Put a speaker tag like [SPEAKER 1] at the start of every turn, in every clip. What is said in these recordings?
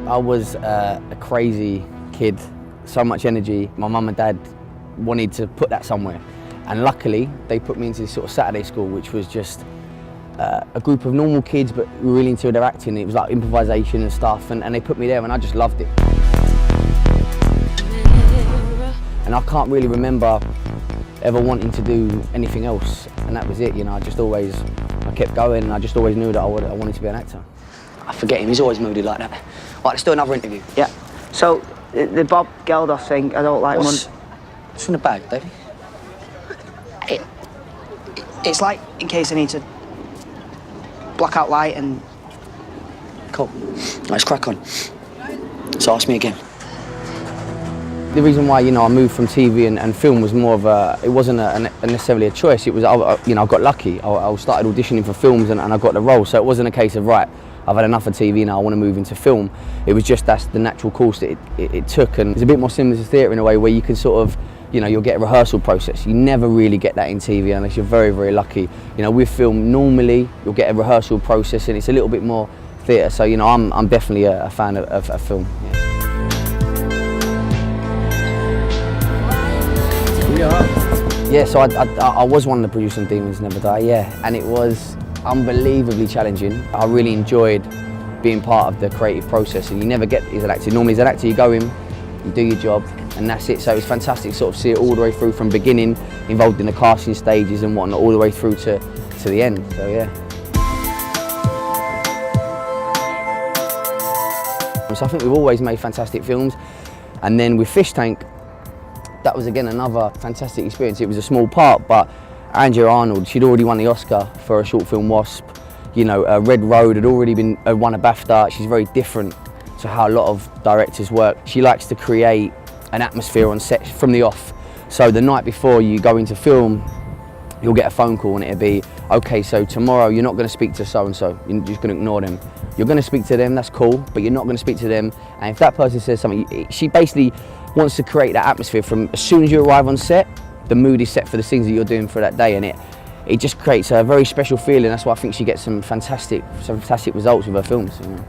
[SPEAKER 1] I was a crazy kid, so much energy. My mum and dad wanted to put that somewhere, and luckily they put me into this sort of Saturday school, which was just a group of normal kids but were really into their acting. It was like improvisation and stuff, and they put me there and I just loved it. And I can't really remember ever wanting to do anything else, and that was it, you know. I kept going, and I just always knew that I wanted to be an actor.
[SPEAKER 2] I forget him, he's always moody like that. Right, let's do another interview.
[SPEAKER 3] Yeah. So, the Bob Geldof thing, I don't like...
[SPEAKER 2] What's in the bag, Davey?
[SPEAKER 3] It's like, in case I need to block out light and...
[SPEAKER 2] Cool. Let's crack on. So ask me again.
[SPEAKER 1] The reason why, you know, I moved from TV and film was more of a, it wasn't necessarily a choice. It was, you know, I got lucky. I started auditioning for films and I got the role. So it wasn't a case of, right, I've had enough of TV now, I want to move into film. It was just, that's the natural course that it took. And it's a bit more similar to theatre in a way where you can sort of, you know, you'll get a rehearsal process. You never really get that in TV unless you're very, very lucky. You know, with film, normally you'll get a rehearsal process and it's a little bit more theatre. So, you know, I'm definitely a fan of film. Yeah. Yeah, so I was one of the producers on Demons Never Die, yeah, and it was unbelievably challenging. I really enjoyed being part of the creative process, and you never get as an actor. Normally as an actor you go in, you do your job, and that's it. So it's fantastic to sort of see it all the way through from beginning, involved in the casting stages and whatnot, all the way through to the end, so yeah. So I think we've always made fantastic films, and then with Fish Tank, that was again another fantastic experience. It was a small part, but Andrea Arnold, she'd already won the Oscar for a short film Wasp. You know, Red Road had already won a BAFTA. She's very different to how a lot of directors work. She likes to create an atmosphere on set from the off. So the night before you go into film, you'll get a phone call and it'll be, okay, so tomorrow you're not going to speak to so-and-so, you're just going to ignore them. You're going to speak to them, that's cool, but you're not going to speak to them. And if that person says something, she basically wants to create that atmosphere from as soon as you arrive on set, the mood is set for the scenes that you're doing for that day, and it just creates a very special feeling. That's why I think she gets some fantastic results with her films. You know.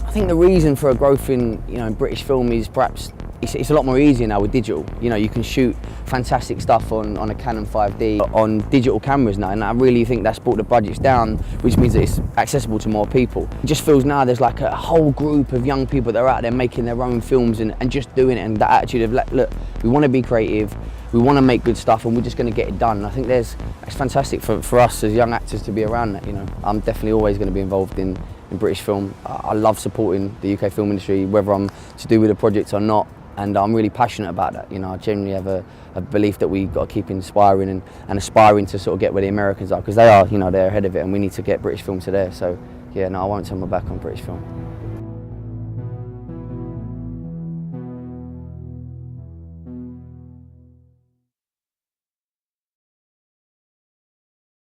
[SPEAKER 1] I think the reason for a growth in, you know, in British film is perhaps it's a lot more easier now with digital. You know, you can shoot fantastic stuff on a Canon 5D on digital cameras now, and I really think that's brought the budgets down, which means that it's accessible to more people. It just feels now there's like a whole group of young people that are out there making their own films and just doing it, and that attitude of, like, look, we want to be creative, we want to make good stuff, and we're just going to get it done. And I think it's fantastic for us as young actors to be around that. You know, I'm definitely always going to be involved in British film. I love supporting the UK film industry, whether I'm to do with a project or not. And I'm really passionate about that. You know, I genuinely have a belief that we've got to keep inspiring and aspiring to sort of get where the Americans are, because they are, you know, they're ahead of it, and we need to get British film to there. So, yeah, no, I won't turn my back on British film.